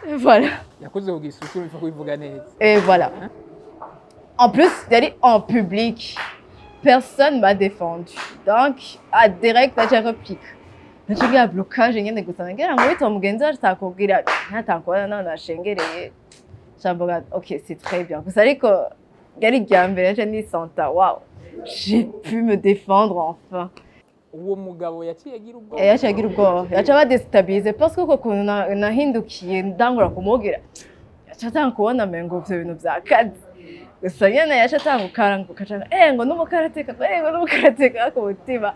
Voilà. yakoze ku gisusu bifa kubivuga neza. Et voilà. En plus, d'aller en public, personne m'a défendu. Donc, à direct, j'ai réplique. J'ai eu un blocage, j'ai eu gusa ngira ngo wita mugenzi wacu takubwira ntatakubona none nashengereye. Jamboga, OK, c'est très bien. Gusa ariko yari ryambere je nisanta. Wow. J'ai pu me défendre enfin. Uwo mugabo yaciye agira ubwoba. Yaciye agira ubwoba. Yaca badestabilize parce que uko nahindukiye ndangura kumubwira. Yaca atanga kubona mengo ivyo bintu vyakaze. Gusa nyene yaca atanga ukaranguka cyane. Ngo n'umukarateka, ngo n'umukarateka ku mutima.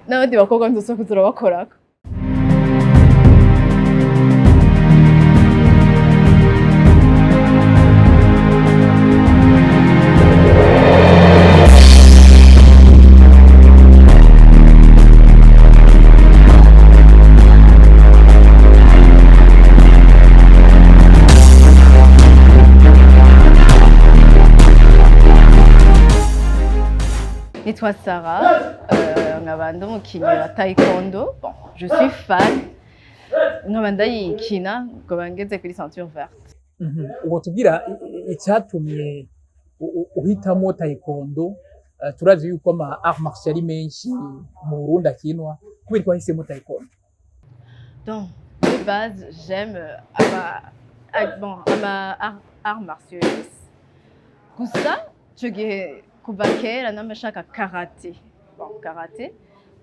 N'abandi bakobwa ndose kuzura bakorako. Nitwa Sarah, nkaba ndi umukinnyi wa taekwondo. Bon, je suis fan. Nkaba ndayikina ngo ngeze kuri ceinture verte. Uwo tubwira icyatumye uhitamo taekwondo. Turazi yuko ama art martial menshi mu Burundi akinwa, kubera ko wahisemo taekwondo. Donc, de base, j'aime art martiaux. Gusa tugiye kuva kera namashaka karate. Bon, karate.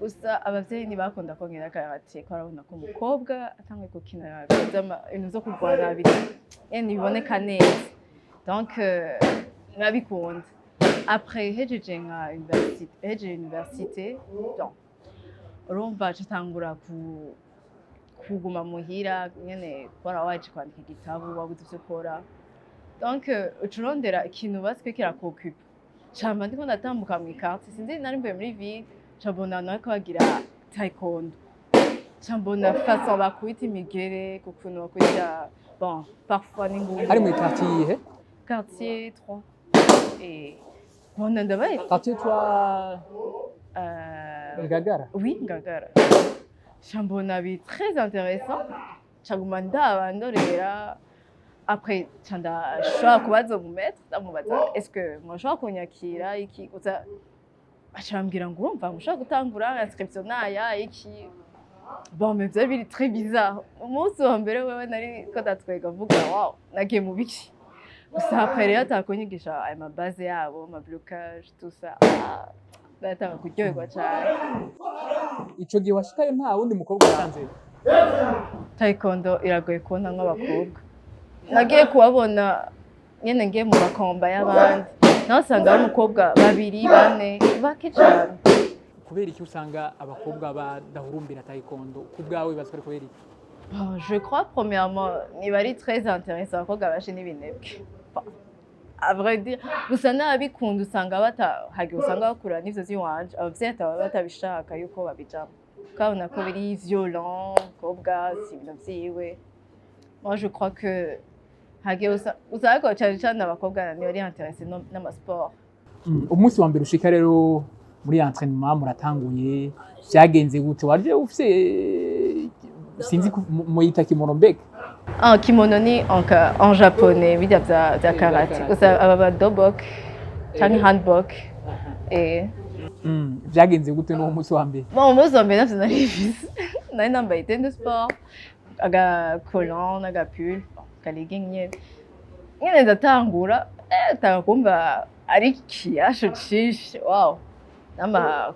Gusa abavyeyi ntibakunda ko nkina karate, ko arabona ko umukobwa atangwe gukina ibintu zo kurwana biti biboneka neza. Donc, nabikunda. Après, hejeje nka université, donc urumva catangura kuguma muhira nyene kwara waje kwandika igitabu wabuze ivyo ukora. Donc, ucurondera ikintu baswe kirakuocupa. Chamba ndiko ndatambuka mu quartier sinzi nari mvuye muri ville chabona nako bagira taekwondo. Chambona façon bakubita imigere kukuntu bakwita bon parfois n'ingumu. Ari mu quartier yihe? Quartier 3. Et bon ndabaye quartier 3 Ngagara. Oui, Ngagara. Chambona bi très intéressant. Chaguma ndabandorera. Après, chanda shwa kubaza mu maître ndamubaza est-ce que moi je kunyakira iki uza achambwira ngo urumva mushaka gutangura inscription naya iki. Bon mais byari biri très bizarre. Umunsi wa mbere wewe nari ko datwega vuga wow nagiye mu biki. Gusa après rero atakonyigisha ay ma base yabo ma blocage tout ça. Datanga kuryoherwa cyane. Ico gihe washikayo nta wundi mukobwa yatanze. Taekwondo iragoye kubona nk'abakobwa. Nagiye kubabona nyene ngiye mu makomba y'abandi nasanga ari umukobwa babiri bane bake cyane. Kubera iki usanga abakobwa badahurumbira taekwondo kubwawe bazikora kubera iki? Je crois premièrement niba ari très intéressant abakobwa bashe n'ibinebwe. À vrai dire gusa nabikunda usanga hagiye usanga bakura n'ivyo ziwanje abavyeyi batabishaka yuko babijamo kabona ko biri violent kobwa si ibintu vyiwe. Moi je crois que usanga ko cyane abakobwa ni bari intéressé n'amasport. Umunsi wa mbere ushika rero muri entraînement muratanguye byagenze gute waje ufise sinzi muyita kimono mbega? Kimono ni en japonais bidya bya karate gusa aba dobok cyangwa handbok. Byagenze gute no umunsi wa mbere? Bon umunsi wa mbere navyo narifise nari nambaye tennis de sport aga collant aga pull kaliging nyene ndatangura kumva ari kiyasho cishi wow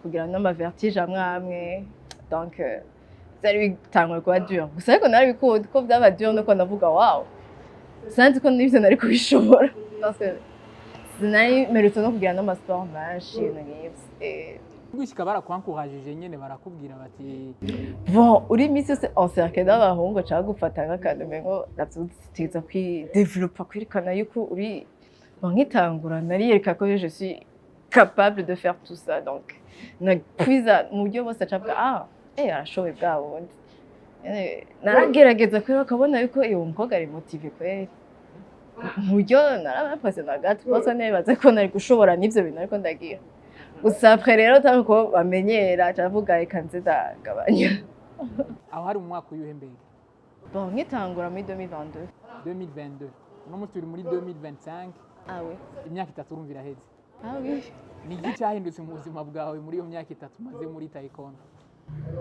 kugira nama vertige amwe donc byari bitangwa kuba dur gusa ariko nari bikunda ko byaba dur no ko ndavuga wow sanzi ko nivyo nari kubishobora parce que sinari merito no kugira nama sport menshi n'ibyo Gushika barakwankurajije nyene barakubwira bati bon uri misi yose encercle d'abahungu cyangwa gufata nk'akantu mengo navyutiza kwidevelopa kwirikana yuko uri nkitangura nariyereka ko je suis capable de faire tout ça donc nakwiza mu buryo bose acabwa arashoboye bwa bundi naragerageza kwera akabona yuko uwo mukobwa ari motive kweri mu buryo narabapase na gato bose nebaza ko nari gushobora n'ivyo bintu ariko ndagira gusa après rero tanko bamenyera cyavuga reka nze ndagabanya. Aho hari umwaka uyuhe mbere? bon nkitangura muri 2022 2022 uno munsi turi muri 2025 ah oui imyaka 3 urumva iraheze ah oui ni iki cyahindutse mu buzima bwawe muri iyo myaka 3 umaze muri taekwondo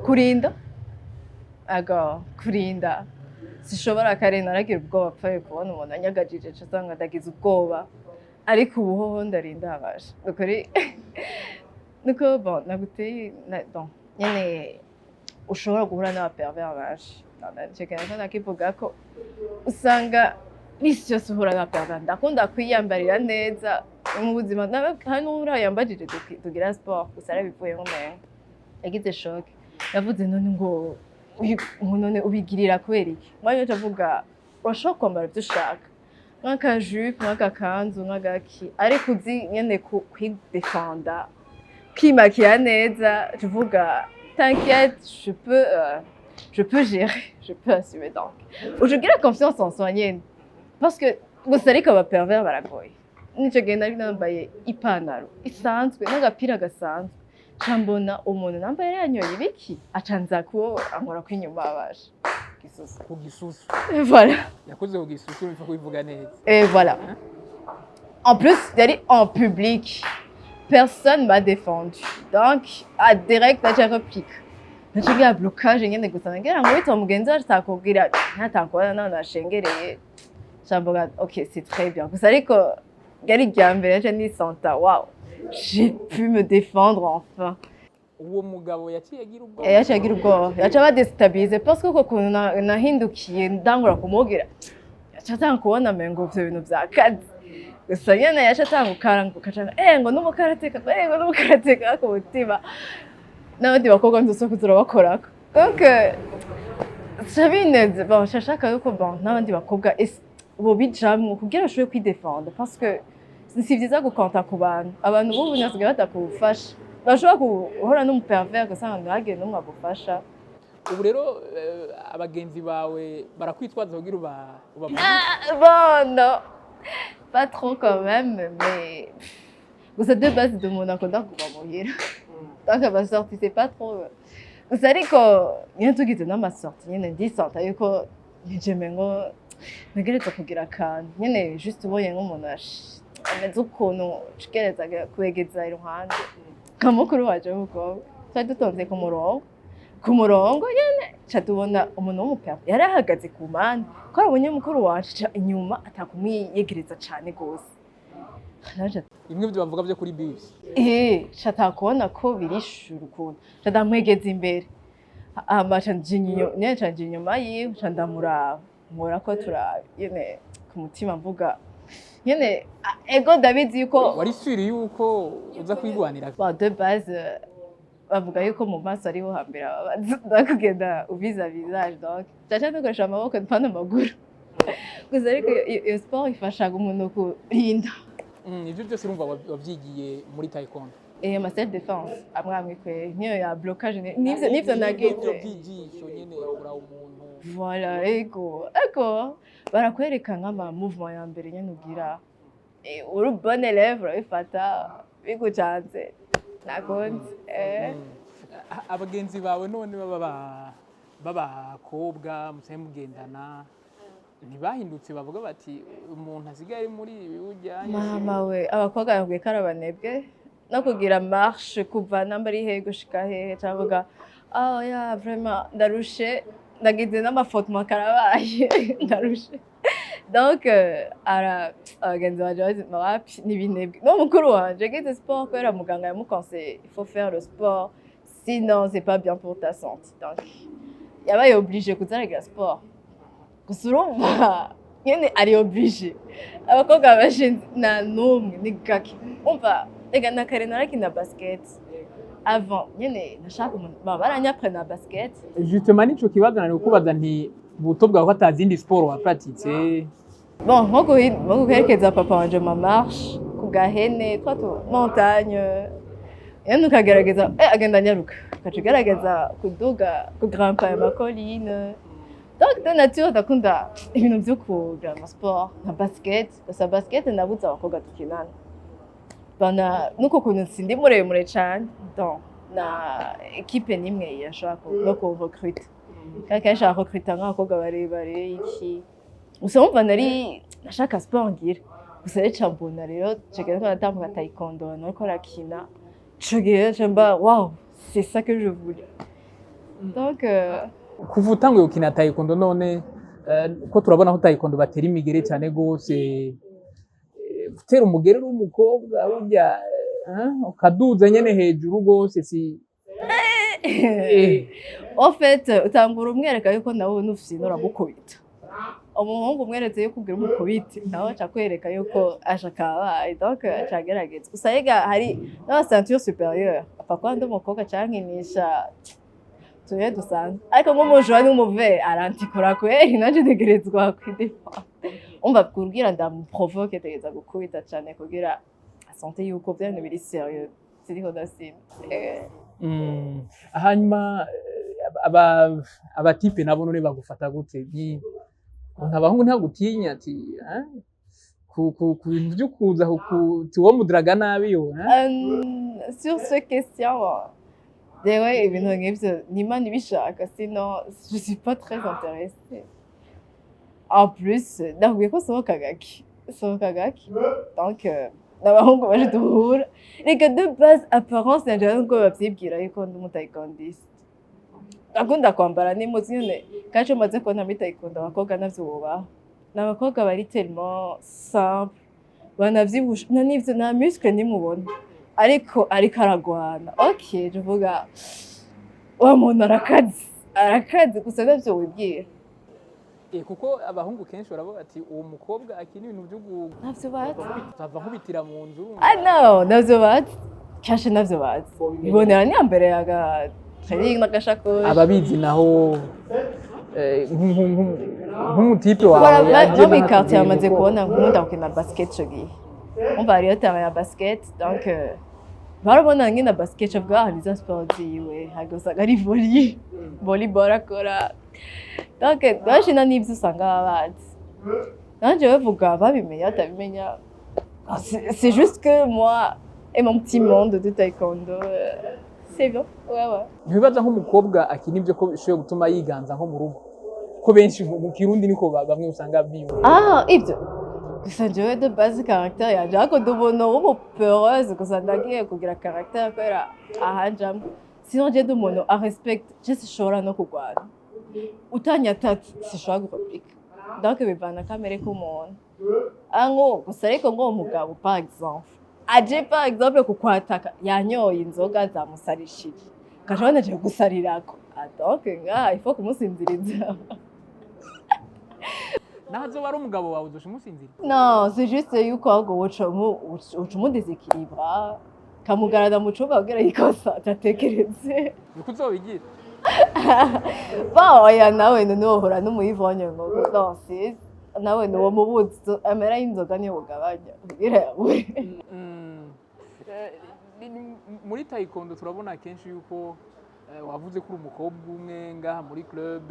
kurinda kurinda sishobora kare naragira ubwoba pfaye kubona umuntu anyagajije cyangwa ndagize ubwoba ariko ubu hoho ndarinda habasha ukuri nuko bon naguteye bon nyene ushobora guhura n'abapervers benshi ntekereza nakivuga ko usanga n'isi yose uhura n'abapervers ndakunda kwiyambarira neza mu buzima hari n'uhura yambajije tugira sport gusa arabivuye nk'umenga yagize shock yavuze none ngo none ubigirira kubera iki mwanya ucavuga urashobora kwambara ibyo ushaka nk'akajupe nk'agakanzu nk'agaki ariko uzi nyene kwidefenda kwimakira neza tuvuga t'inquiète je peux gérer je peux assumer donc ujugira confiance en soi nyene parce que gusa ariko abapervers baragoye nico gihe nari nambaye ipantaro isanzwe n'agapira gasanzwe cambona umuntu nambaye yanyoye ibiki acanza kuwo ankora kw'inyuma abasha gisusu ku gisusu voilà yakoze ku gisusu bifa kubivuga neza et voilà en plus yari en public personne m'a défendu donc à direct naca réplique nacigira blocage nyene gusa ngira ngo wita mugenzi wacu takubwira ntatakubona none nashengereye camboga ok c'est très bien gusa ariko yari ryambere naca nisanta wow j'ai pu me défendre enfin uwo mugabo yaciye agira ubwoba yaciye agira ubwoba yaca badestabilize parce que ukuntu nahindukiye ndangura kumubwira yaca atanga kubona mengo ivyo bintu vyakaze gusa nyene yaca atanga ukaranguka cane ngo n'umukarateka ngo n'umukarateka ku mutima n'abandi bakobwa nzosoko turabakorako donc sabineze bon shashaka yuko bon n'abandi bakobwa bo bijamwo kugira bashobore kwidefenda parce que si vyiza gukanta ku bantu abantu b'ubu nasigaye batakufasha bashobora guhora n'umupervers ugasanga ntihagire n'umwe agufasha ubu rero abagenzi bawe barakwitwaza kugira bon non pas trop quand même mais gusa de base de umuntu akunda kuva muhira donc amasorti c'est pas trop gusa ariko nyine tugize n'amasorti nyine ndisanta yuko nijeme ngo ntegereza kugira akantu nyine juste ubonye nk'umuntu ameze ukuntu ugereza kwegeza iruhande nka mukuru waje w'umukobwa twari dutonze ku murongo nyene ca tubona umuntu w'umupervers yari ahagaze ku mpande ko abonye mukuru wacu inyuma atakumwiyegereza cane gose bimwe byo bavuga byo kuri bibs ca takubona ko birishura ukuntu ca ndamwegeza imbere amaca nje inyuma yiwe ca ndamuraba nkora ko nyene ku mutima mvuga nyene ego ndabizi yuko wari suri yuko uza kwigwanira de base bavuga yuko mu maso ariho hambere ndakugenda ubiza visage donc caca ndukoresha amaboko mpana amaguru gusa ariko iyo sport ifashaga umuntu kurinda ivyo byose urumva wavyigiye muri taekwondo ama self defense amwe kwe niyo ya blocage nivyo nagize byijisho nyene ura umuntu voilà ego barakwereka nk'ama mouvement ya mbere nyene ugira uri bon élève urabifata bigucanze nakonze abagenzi bawe none b'abakobwa musaye mugendana ntibahindutse bavuga bati umuntu asigaye muri ibi ujyanye mama we abakobwa yabwiye ko ari abanebwe no kugira marche kuva namba ari hehe gushika hehe cavuga ya vraiment ndarushe ndagize n'amafoto makarabaye ndarushe donc abagenzi banje bazima wapi n'ibinebwe no mukuru wanje yagize sport kubera muganga yamuconseille il faut faire le sport sinon c'est pas bien pour ta santé donc yabaye obligé kuzaragira sport gusa urumva nyene ari obligé abakobwa bashinze na n'umwe ni gake umva ega na kare narakina basket avant nyene nashaka umuntu baranyapre na basket justement nico kibazo nari kukubaza nti buto bwawe atazindi sport wapratitse bon nko guherekeza papa wanje ma marche ku gahene twa tu montagne yanu kagerageza agenda nyaruka kacigerageza kuduga ku grimper ya macolline donc de nature ndakunda ibintu byo kugira ama sport nka basket gusa basket nabuze abakobwa tukinana bana nuko kuntu sindi muremure cyane donc na equipe nimwe yashaka no ko recruiter kandi kenshi barakokrita nk'abakobwa barebare iki gusa wumva nashaka siporo ngira gusa rero ca mbona rero ico gihe nariko natambuka taekwondo abantu bariko barakina ico gihe ca mba wow c'est ça que je voulais donc kuva utanguye gukina taekwondo none ko turabona aho taekwondo batera imigere cyane gose gutera umugere w'umukobwa burya ukaduza nyene hejuru gose si en fait utangura umwereka yuko nawe nufise uramukubita umuhungu umweretse yuko ubwira umukubita nawe aca kwereka yuko aje akabaye donc acagerageza gusa yiga hari n'aba ceinture supérieure apfa kuba ndi umukobwa cankinisha tuye dusanzwe ariko nk'umujura n'umuve arantikura kweri nanje ntegerezwa kwidefendre umva kubwira ndamuprovoke tegeza gukubita cane kugira asante yuko vyane biri sérieux siriho dasimba hanyuma abatipe nabo none bagufata gute abahungu ntagutinya ati ku bintu vyo kuza uwo mudiraga nabi yo sur ce question rero ibintu nk'ivyo n'Imana ibishaka sinon je suis pas très intéressée en plus ndakubwiye ko sohoka gake donc n'abahungu baje duhura reka de base apparence yanje nubwo bavyibwira yuko ndi umutaekondiste akunda kwambara n'impuzu nyene kandi iyo umaze kubona muri taekwondo abakobwa navyo bubaha n'abakobwa bari tellement simple banavyibusha n'ivyo nta muscle nimubona ariko aragwana ok je vuga uwo muntu arakaze gusa navyo wibwira kuko abahungu kenshi baravuga ati uwo mukobwa akina ibintu vyo navyo bazi bava nkubitira mu nzu no navyo bazi kenshi navyo bazi bibonera niya mbere yaga hari n'agashakoshi ababizi naho nk'umutipe wawe no mu quartier bamaze kubona nkunda gukina basket ico gihe umva hariyo terrain ya basket donc barabona nkina basket bwa hari za sport ziwe hagusanga ari volleyball akora donc bashina n'ivyo usanga babazi nanje bavuga babimenya batabimenya c'est juste que moi et mon petit monde de taekwondo c'est bon ouais ntibibaza nk'umukobwa akina ivyo ko bishoboye gutuma yiganza nko mu rugo ko benshi mu Kirundi niko bamwe usanga biyumva ivyo gusa jewe de base caractère yanje ariko ndubona peureuse gusa ndagiye kugira caractère kubera ahanjamwe sinon je d'umuntu a respect je sinshobora no kugwana utanyatatu sinshobora gureplika donc bivana kamere k'umuntu ango gusa ariko ngo umugabo par exemple aje par exemple kukwataka yanyoye inzoga zamusarishije kajabona je gusarirako donc nga il faut kumusinziriza nazo bari umugabo wawe uzoshimusinzira non c'est juste yuko ahubwo woca umudeséquilibre kamugarada mu cumba kugira ikosa atatekereze niko uzobigira oya nawe ntiwohora n'umuyivonye ngo danse nawe niwo mubuzi amera y'inzoga niyo ugabanya kugira yabure muri taekwondo turabona kenshi yuko wavuze ko uri umukobwa umwe ngaha muri club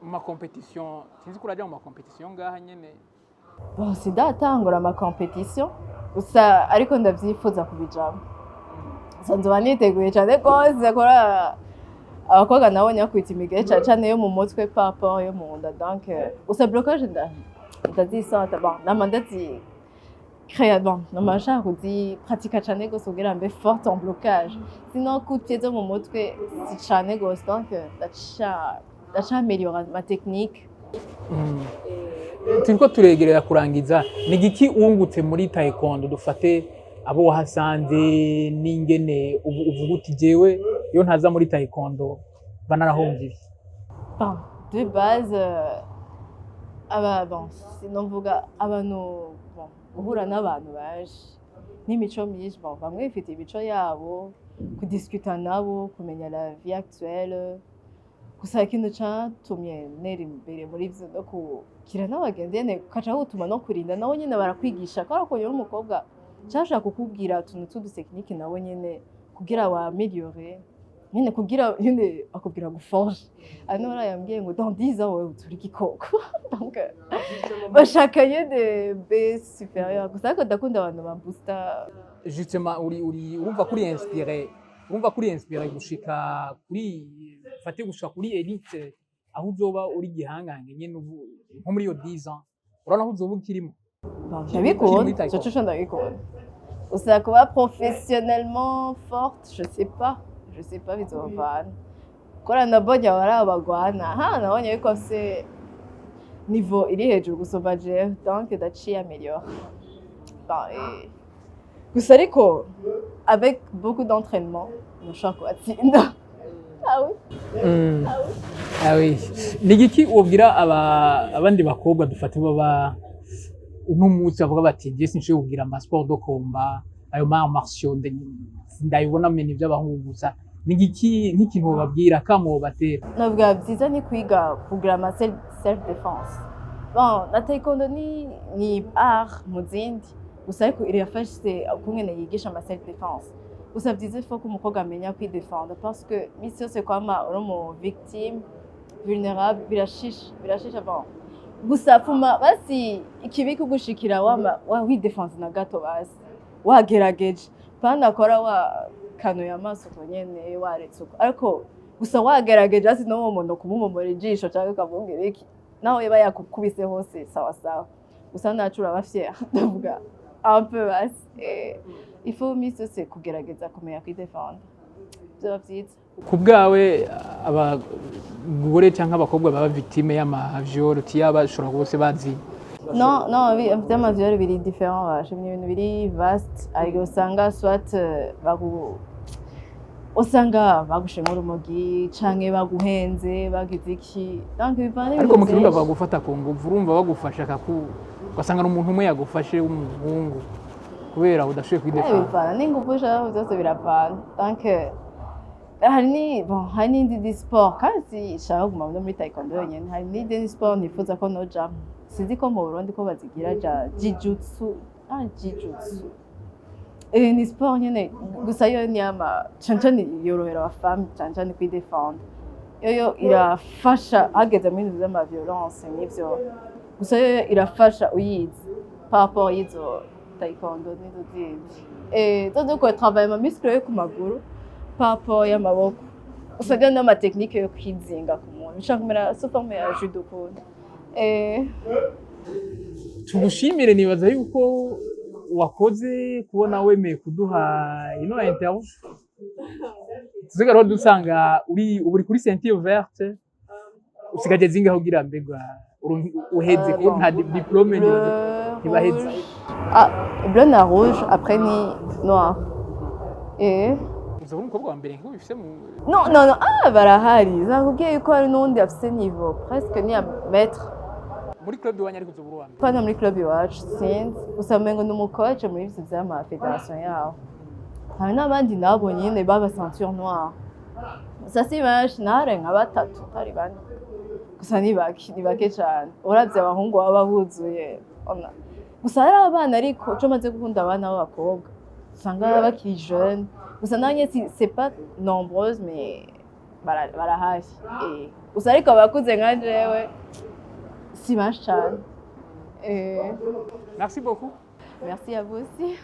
mu makompetisiyo sinzi ko urajya mu makompetisiyo ngaha nyene sindatangura amakompetisiyo gusa ariko ndavyifuza kubijamo nzoba niteguye cane rwose kora abakobwa nabonye bakwita imigere cane yo mu mutwe papa yo mu nda donc gusa blocage ndazisanta bon nama créer bon nama nshaka kuzipratika cane gose kugira mbe forte en blocage sinon coup de pied zo mu mutwe si cane gose donc ndaca améliorer ma technique turiko turegerera kurangiza ni igiki wungutse muri taekwondo dufate abo wahasanze n'ingene uvuga uti jewe iyo ntaza muri taekwondo banarahomvye bon de base sinon mvuga abantu guhura n'abantu baje n'imico myinshi bamwe bifite imico yabo kudiscuta nabo kumenya la vie actuelle gusa ikintu catumye nera imbere muri vyo no kugira n'abagenzi nyene kaca gutuma no kurinda nabo nyene barakwigisha ko ariko uri umukobwa cyashaka kukubwira utuntu tw'udutekinike nabo nyene kugira wameliore nyene kugira nyene akubwira guforge anora yambwiye ngo dans 10 ans wewe turi gikoko donc bashaka nyene be supérieur gusa ko ndakunda abantu bambusta justement urumva kuri inspiré urumva kuri inspire gushika kuri fate gushika kuri elite aho uzoba uri gihangange nyene nko muri iyo 10 ans urabona aho uzoba ukirimo ndabikunda ico cyo ndabikunda gusa kuba professionnellement forte je sais pas bizovana kora nabonye abari abagwana nabonye yuko afise niveau iri hejuru gusumba jewe donc ndaciye améliore gusa ariko avec beaucoup d'entraînement ntushobora kubatsinda ah oui ni igiki wobwira abandi bakobwa dufate baba uno munsi bavuga bati ngiye sinshobora kugira ama sport do combat ayo ma martiaux ndayibona mene by'abahungu gusa ni igiki nk'ikintu bababwira kamo batera navuga byiza ni kwiga kugira ama self defense bon na taekwondo ni art mu zindi gusa ariko irafashe ukungene yigisha ama self defense gusa byiza ifo ko umukobwa amenya kwidefendre parce que misi yose kwama uri mu victime vulnérable birashisha bon gusa pfuma basi ikibi kugushikira widefense na gato basi wagerageje pana kora kanuye amaso nyene waretse uko ariko gusa wagerageje hasi no muntu kumumomora ijisho cyangwa ukavungira iki naho yaba yakukubise hose sawa sawa gusa nacura bafye ndavuga un peu basi il faut misi yose kugerageza kumenya kwidefendre byo byiza ku bwawe abagore cyangwa abakobwa baba victime y'amaviol tiyabashobora bose bazi non vy'amaviol biri différent bashe ibintu biri vaste ariko usanga soit usanga bagushimura urumogi canke baguhenze bagize iki donc bivana ariko mu kirundo bagufata ku nguvu urumva bagufasha ugasanga n'umuntu umwe yagufashe w'umuhungu kubera udashoboye kwidefendre bivana n'inguvu jaho byose biravana donc hari n'indi sport kandi shaka kuguma muri taekwondo yonyene hari n'indi sport nifuza ko nojamwo sinzi ko mu Burundi ko bazigira jijutsu ni sport nyene gusa yo nyama cancane yorohera abafami cancane kwidefendre yo irafasha hageze mu bintu vy'ama violence n'ivyo gusa yo irafasha uyizi par rapport y'izo taekwondo n'izo zindi donc ko travailler ma muscle yo ku maguru par rapport y'amaboko usanga n'ama technique yo kwizinga ku muntu bishaka kumera so forme ya judo kunde tugushimire nibaza yuko wakoze kubona wemeye kuduha ino interview tuzigaro dusanga uri kuri ceinture verte usigaje zingaho gira mbega uheze ko nta diplôme ntibaheze bleu na rouge après ni noir uzabona umukobwa wa mbere ngo bifise mu non barahari zakubwiye yuko hari n'undi afise niveau presque ni à mettre muri club iwanyu ariko uzobura wa mbere pana muri club iwacu sinzi gusa mengo n'umukoce muri ivyo vy'ama fédération yaho hari n'abandi nabo nyene baba ceinture noire gusa si benshi narenga batatu tari bane gusa ni bake cane uravye abahungu baba buzuye gusa hari abana ariko co maze gukunda abana b'abakobwa usanga bakiri jeune gusa nanye c'est pas nombreuse mais barahari gusa ariko abakuze nka jewe si benshi cane merci beaucoup merci à vous aussi